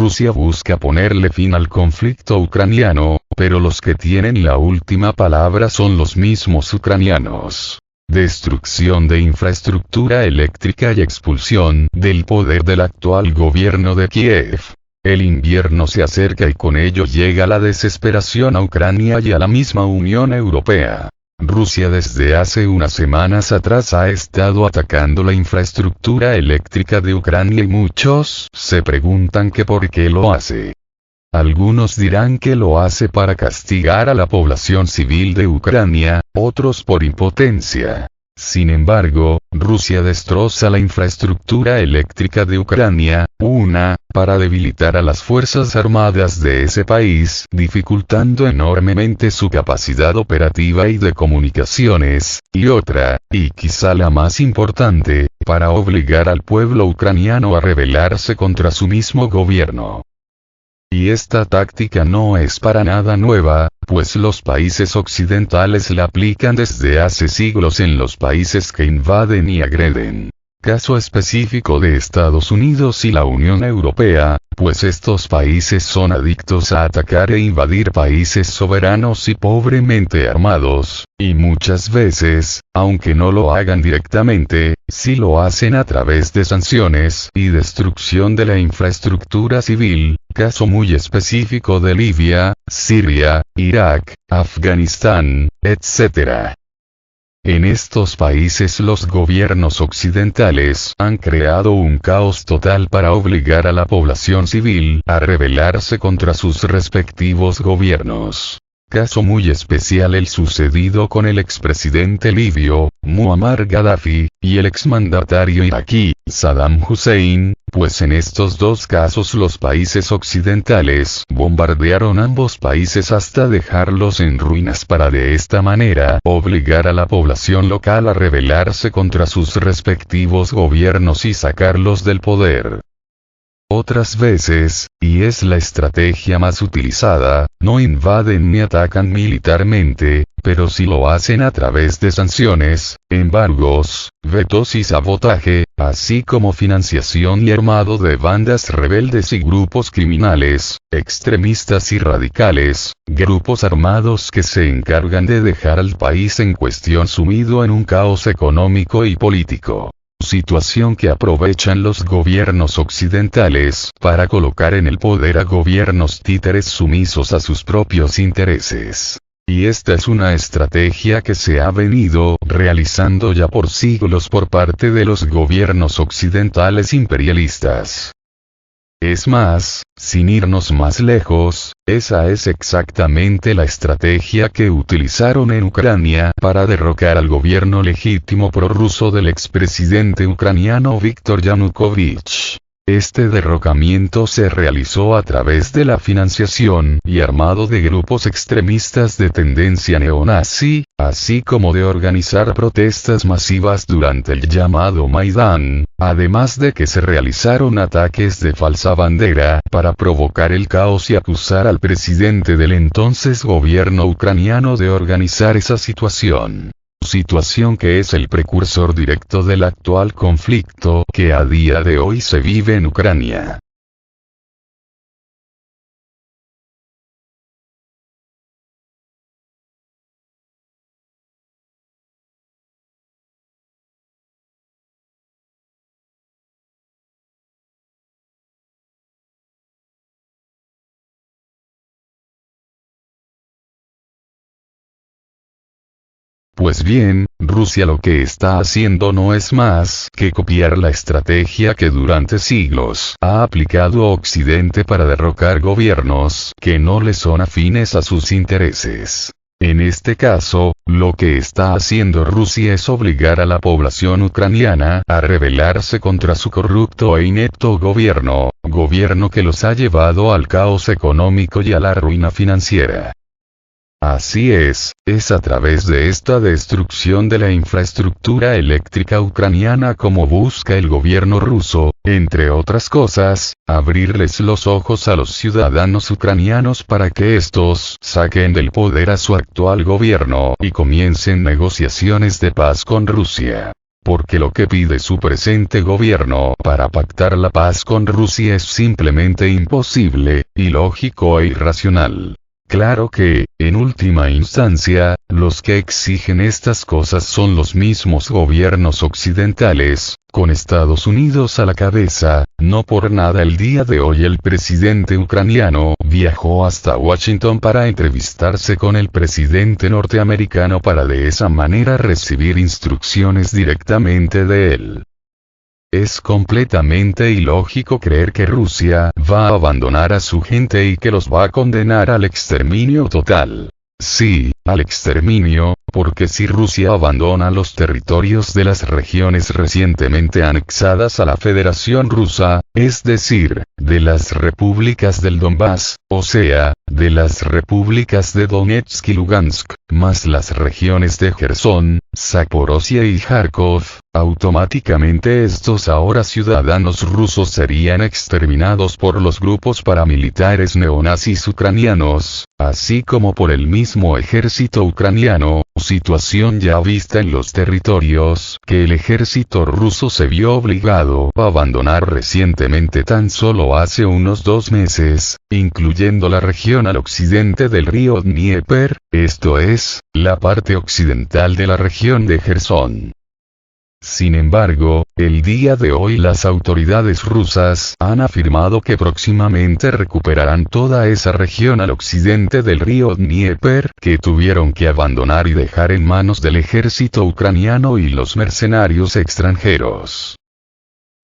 Rusia busca ponerle fin al conflicto ucraniano, pero los que tienen la última palabra son los mismos ucranianos. Destrucción de infraestructura eléctrica y expulsión del poder del actual gobierno de Kiev. El invierno se acerca y con ello llega la desesperación a Ucrania y a la misma Unión Europea. Rusia desde hace unas semanas atrás ha estado atacando la infraestructura eléctrica de Ucrania y muchos se preguntan que por qué lo hace. Algunos dirán que lo hace para castigar a la población civil de Ucrania, otros por impotencia. Sin embargo, Rusia destroza la infraestructura eléctrica de Ucrania, para debilitar a las fuerzas armadas de ese país, dificultando enormemente su capacidad operativa y de comunicaciones, y otra, y quizá la más importante, para obligar al pueblo ucraniano a rebelarse contra su mismo gobierno. Y esta táctica no es para nada nueva, pues los países occidentales la aplican desde hace siglos en los países que invaden y agreden. Caso específico de Estados Unidos y la Unión Europea, pues estos países son adictos a atacar e invadir países soberanos y pobremente armados, y muchas veces, aunque no lo hagan directamente, sí lo hacen a través de sanciones y destrucción de la infraestructura civil, caso muy específico de Libia, Siria, Irak, Afganistán, etc. En estos países los gobiernos occidentales han creado un caos total para obligar a la población civil a rebelarse contra sus respectivos gobiernos. Caso muy especial el sucedido con el expresidente libio, Muammar Gaddafi, y el exmandatario iraquí, Saddam Hussein, pues en estos dos casos los países occidentales bombardearon ambos países hasta dejarlos en ruinas para de esta manera obligar a la población local a rebelarse contra sus respectivos gobiernos y sacarlos del poder. Otras veces, y es la estrategia más utilizada, no invaden ni atacan militarmente, pero sí lo hacen a través de sanciones, embargos, vetos y sabotaje, así como financiación y armado de bandas rebeldes y grupos criminales, extremistas y radicales, grupos armados que se encargan de dejar al país en cuestión sumido en un caos económico y político. Situación que aprovechan los gobiernos occidentales para colocar en el poder a gobiernos títeres sumisos a sus propios intereses. Y esta es una estrategia que se ha venido realizando ya por siglos por parte de los gobiernos occidentales imperialistas. Es más, sin irnos más lejos, esa es exactamente la estrategia que utilizaron en Ucrania para derrocar al gobierno legítimo prorruso del expresidente ucraniano Viktor Yanukovych. Este derrocamiento se realizó a través de la financiación y armado de grupos extremistas de tendencia neonazi, así como de organizar protestas masivas durante el llamado Maidán, además de que se realizaron ataques de falsa bandera para provocar el caos y acusar al presidente del entonces gobierno ucraniano de organizar esa situación. Situación que es el precursor directo del actual conflicto que a día de hoy se vive en Ucrania. Pues bien, Rusia lo que está haciendo no es más que copiar la estrategia que durante siglos ha aplicado Occidente para derrocar gobiernos que no le son afines a sus intereses. En este caso, lo que está haciendo Rusia es obligar a la población ucraniana a rebelarse contra su corrupto e inepto gobierno que los ha llevado al caos económico y a la ruina financiera. Así es a través de esta destrucción de la infraestructura eléctrica ucraniana como busca el gobierno ruso, entre otras cosas, abrirles los ojos a los ciudadanos ucranianos para que estos saquen del poder a su actual gobierno y comiencen negociaciones de paz con Rusia. porque lo que pide su presente gobierno para pactar la paz con Rusia es simplemente imposible, ilógico e irracional. Claro que, en última instancia, los que exigen estas cosas son los mismos gobiernos occidentales, con Estados Unidos a la cabeza. No por nada el día de hoy el presidente ucraniano viajó hasta Washington para entrevistarse con el presidente norteamericano para de esa manera recibir instrucciones directamente de él. Es completamente ilógico creer que Rusia va a abandonar a su gente y que los va a condenar al exterminio total. Sí, al exterminio, porque si Rusia abandona los territorios de las regiones recientemente anexadas a la Federación Rusa, es decir, de las repúblicas del Donbass, o sea, de las repúblicas de Donetsk y Lugansk, más las regiones de Jersón, Zaporozhia y Kharkov, automáticamente estos ahora ciudadanos rusos serían exterminados por los grupos paramilitares neonazis ucranianos, así como por el mismo ejército ucraniano, situación ya vista en los territorios que el ejército ruso se vio obligado a abandonar recientemente tan solo hace unos 2 meses, incluyendo la región al occidente del río Dnieper, esto es, la parte occidental de la región de Jersón. Sin embargo, el día de hoy las autoridades rusas han afirmado que próximamente recuperarán toda esa región al occidente del río Dnieper que tuvieron que abandonar y dejar en manos del ejército ucraniano y los mercenarios extranjeros.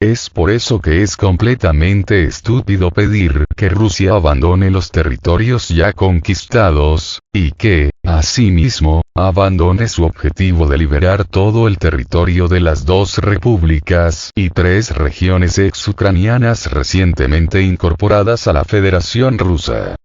Es por eso que es completamente estúpido pedir que Rusia abandone los territorios ya conquistados, y que, asimismo, abandone su objetivo de liberar todo el territorio de las 2 repúblicas y 3 regiones ex-ucranianas recientemente incorporadas a la Federación Rusa.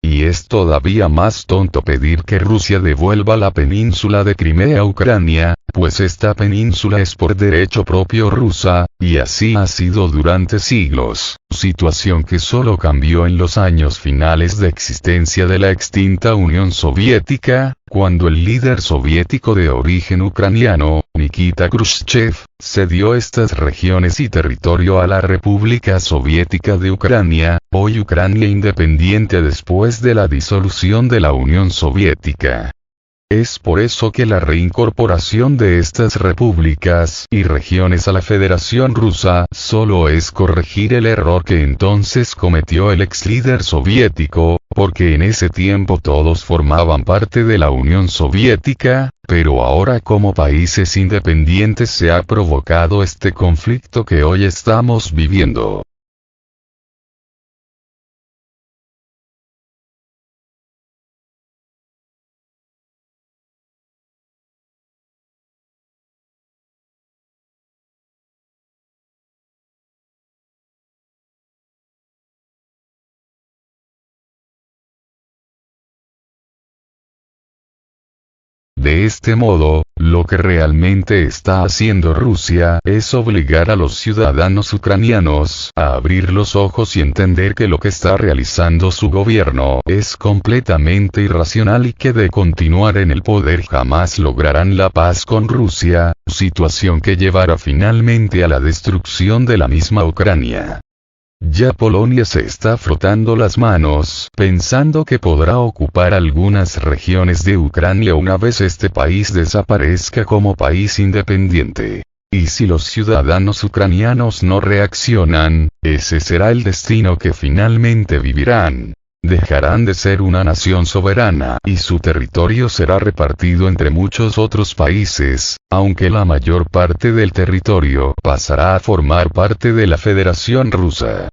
Y es todavía más tonto pedir que Rusia devuelva la península de Crimea a Ucrania, pues esta península es por derecho propio rusa, y así ha sido durante siglos, situación que solo cambió en los años finales de existencia de la extinta Unión Soviética, cuando el líder soviético de origen ucraniano, Nikita Khrushchev, cedió estas regiones y territorio a la República Soviética de Ucrania, hoy Ucrania independiente después de la disolución de la Unión Soviética. Es por eso que la reincorporación de estas repúblicas y regiones a la Federación Rusa solo es corregir el error que entonces cometió el ex líder soviético, porque en ese tiempo todos formaban parte de la Unión Soviética, pero ahora como países independientes se ha provocado este conflicto que hoy estamos viviendo. De este modo, lo que realmente está haciendo Rusia es obligar a los ciudadanos ucranianos a abrir los ojos y entender que lo que está realizando su gobierno es completamente irracional y que de continuar en el poder jamás lograrán la paz con Rusia, situación que llevará finalmente a la destrucción de la misma Ucrania. Ya Polonia se está frotando las manos, pensando que podrá ocupar algunas regiones de Ucrania una vez este país desaparezca como país independiente. Y si los ciudadanos ucranianos no reaccionan, ese será el destino que finalmente vivirán. Dejarán de ser una nación soberana y su territorio será repartido entre muchos otros países, aunque la mayor parte del territorio pasará a formar parte de la Federación Rusa.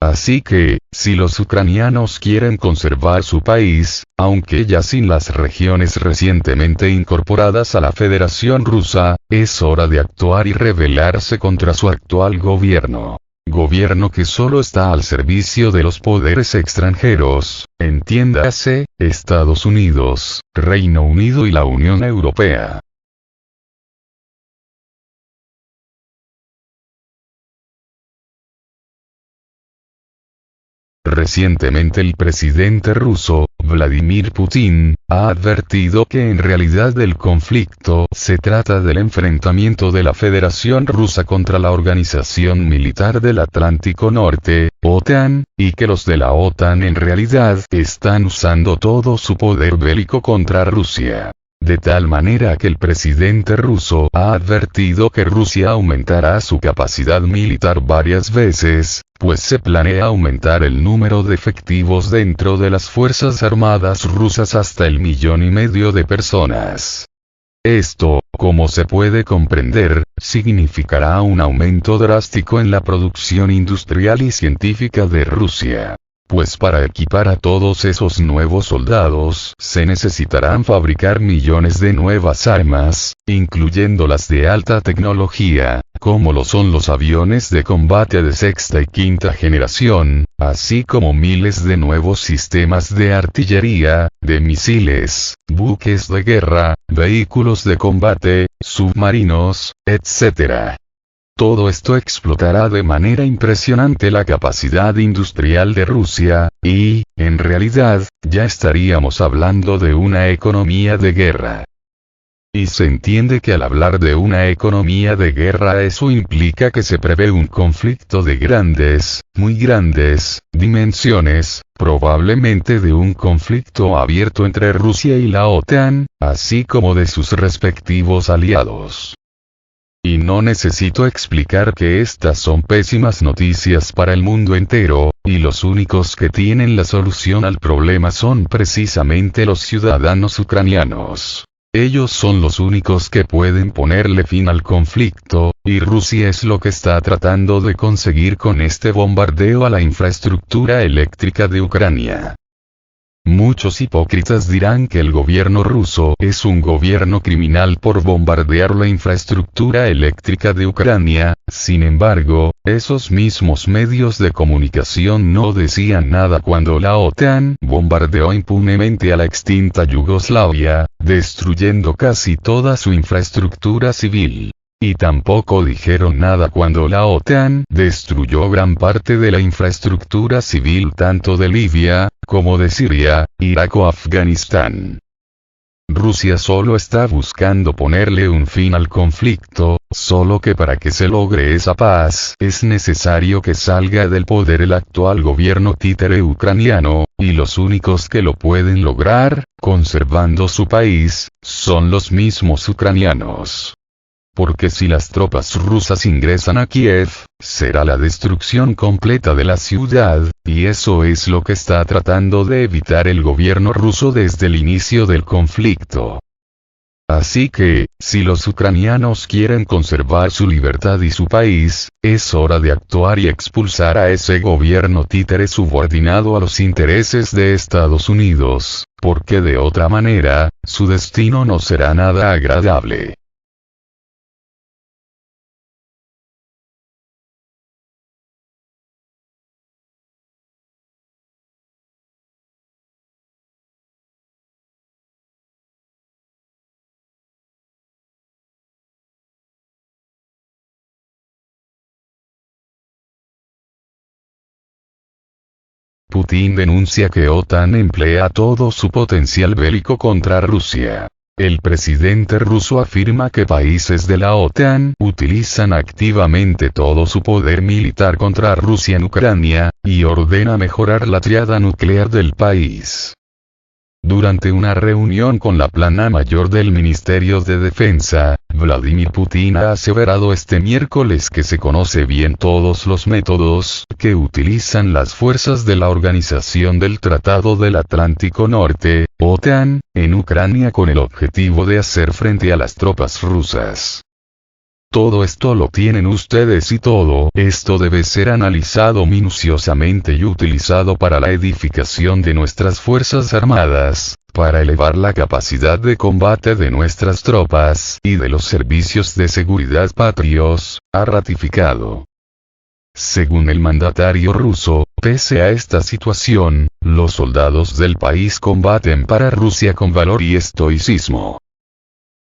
Así que, si los ucranianos quieren conservar su país, aunque ya sin las regiones recientemente incorporadas a la Federación Rusa, es hora de actuar y rebelarse contra su actual gobierno. Gobierno que solo está al servicio de los poderes extranjeros, entiéndase, Estados Unidos, Reino Unido y la Unión Europea. Recientemente el presidente ruso, Vladimir Putin, ha advertido que en realidad el conflicto se trata del enfrentamiento de la Federación Rusa contra la Organización Militar del Atlántico Norte, OTAN, y que los de la OTAN en realidad están usando todo su poder bélico contra Rusia. De tal manera que el presidente ruso ha advertido que Rusia aumentará su capacidad militar varias veces, pues se planea aumentar el número de efectivos dentro de las Fuerzas Armadas rusas hasta 1,5 millones de personas. Esto, como se puede comprender, significará un aumento drástico en la producción industrial y científica de Rusia. Pues para equipar a todos esos nuevos soldados se necesitarán fabricar millones de nuevas armas, incluyendo las de alta tecnología, como lo son los aviones de combate de sexta y quinta generación, así como miles de nuevos sistemas de artillería, de misiles, buques de guerra, vehículos de combate, submarinos, etc. Todo esto explotará de manera impresionante la capacidad industrial de Rusia, y, en realidad, ya estaríamos hablando de una economía de guerra. Y se entiende que al hablar de una economía de guerra eso implica que se prevé un conflicto de grandes, muy grandes, dimensiones, probablemente de un conflicto abierto entre Rusia y la OTAN, así como de sus respectivos aliados. Y no necesito explicar que estas son pésimas noticias para el mundo entero, y los únicos que tienen la solución al problema son precisamente los ciudadanos ucranianos. Ellos son los únicos que pueden ponerle fin al conflicto, y Rusia es lo que está tratando de conseguir con este bombardeo a la infraestructura eléctrica de Ucrania. Muchos hipócritas dirán que el gobierno ruso es un gobierno criminal por bombardear la infraestructura eléctrica de Ucrania, sin embargo, esos mismos medios de comunicación no decían nada cuando la OTAN bombardeó impunemente a la extinta Yugoslavia, destruyendo casi toda su infraestructura civil. Y tampoco dijeron nada cuando la OTAN destruyó gran parte de la infraestructura civil tanto de Libia, como de Siria, Irak o Afganistán. Rusia solo está buscando ponerle un fin al conflicto, solo que para que se logre esa paz es necesario que salga del poder el actual gobierno títere ucraniano, y los únicos que lo pueden lograr, conservando su país, son los mismos ucranianos. Porque si las tropas rusas ingresan a Kiev, será la destrucción completa de la ciudad, y eso es lo que está tratando de evitar el gobierno ruso desde el inicio del conflicto. Así que, si los ucranianos quieren conservar su libertad y su país, es hora de actuar y expulsar a ese gobierno títere subordinado a los intereses de Estados Unidos, porque de otra manera, su destino no será nada agradable. Putin denuncia que OTAN emplea todo su potencial bélico contra Rusia. El presidente ruso afirma que países de la OTAN utilizan activamente todo su poder militar contra Rusia en Ucrania, y ordena mejorar la triada nuclear del país. Durante una reunión con la plana mayor del Ministerio de Defensa, Vladimir Putin ha aseverado este miércoles que se conoce bien todos los métodos que utilizan las fuerzas de la Organización del Tratado del Atlántico Norte, OTAN, en Ucrania con el objetivo de hacer frente a las tropas rusas. Todo esto lo tienen ustedes y todo esto debe ser analizado minuciosamente y utilizado para la edificación de nuestras Fuerzas Armadas, para elevar la capacidad de combate de nuestras tropas y de los servicios de seguridad patrios, ha ratificado. Según el mandatario ruso, pese a esta situación, los soldados del país combaten para Rusia con valor y estoicismo.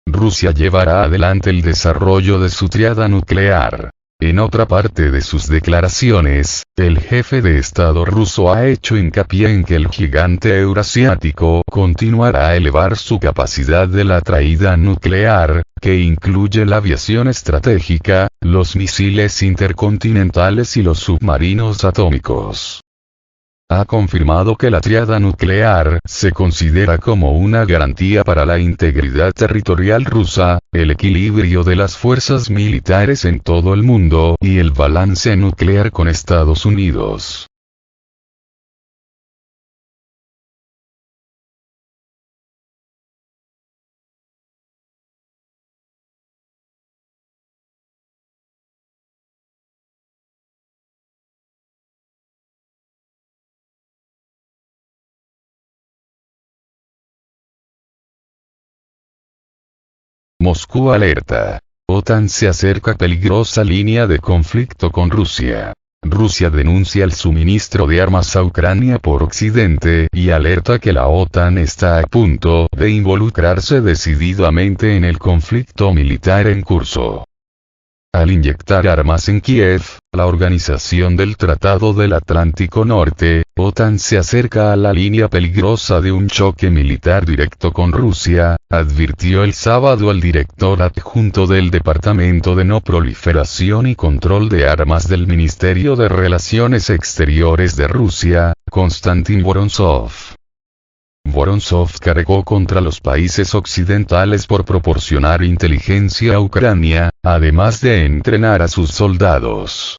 Rusia llevará adelante el desarrollo de su triada nuclear. En otra parte de sus declaraciones, el jefe de Estado ruso ha hecho hincapié en que el gigante eurasiático continuará a elevar su capacidad de la traída nuclear, que incluye la aviación estratégica, los misiles intercontinentales y los submarinos atómicos. Ha confirmado que la triada nuclear se considera como una garantía para la integridad territorial rusa, el equilibrio de las fuerzas militares en todo el mundo y el balance nuclear con Estados Unidos. Moscú alerta. OTAN se acerca a peligrosa línea de conflicto con Rusia. Rusia denuncia el suministro de armas a Ucrania por Occidente y alerta que la OTAN está a punto de involucrarse decididamente en el conflicto militar en curso. Al inyectar armas en Kiev, la Organización del Tratado del Atlántico Norte, OTAN se acerca a la línea peligrosa de un choque militar directo con Rusia, advirtió el sábado el director adjunto del Departamento de No Proliferación y Control de Armas del Ministerio de Relaciones Exteriores de Rusia, Konstantin Vorontsov. Vorontsov cargó contra los países occidentales por proporcionar inteligencia a Ucrania, además de entrenar a sus soldados.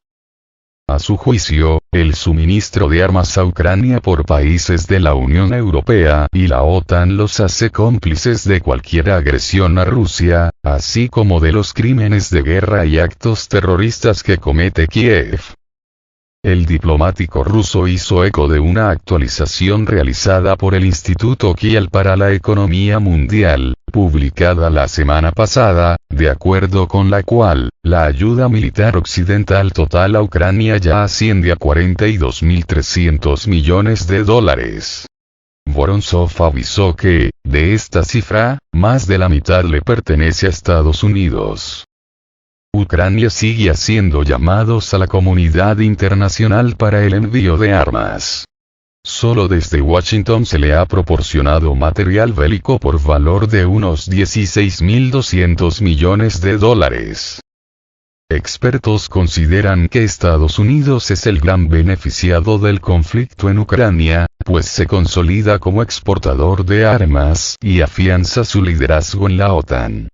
A su juicio, el suministro de armas a Ucrania por países de la Unión Europea y la OTAN los hace cómplices de cualquier agresión a Rusia, así como de los crímenes de guerra y actos terroristas que comete Kiev. El diplomático ruso hizo eco de una actualización realizada por el Instituto Kiel para la Economía Mundial, publicada la semana pasada, de acuerdo con la cual, la ayuda militar occidental total a Ucrania ya asciende a $42.300 millones. Vorontsov avisó que, de esta cifra, más de la mitad le pertenece a Estados Unidos. Ucrania sigue haciendo llamados a la comunidad internacional para el envío de armas. Solo desde Washington se le ha proporcionado material bélico por valor de unos $16.200 millones. Expertos consideran que Estados Unidos es el gran beneficiado del conflicto en Ucrania, pues se consolida como exportador de armas y afianza su liderazgo en la OTAN.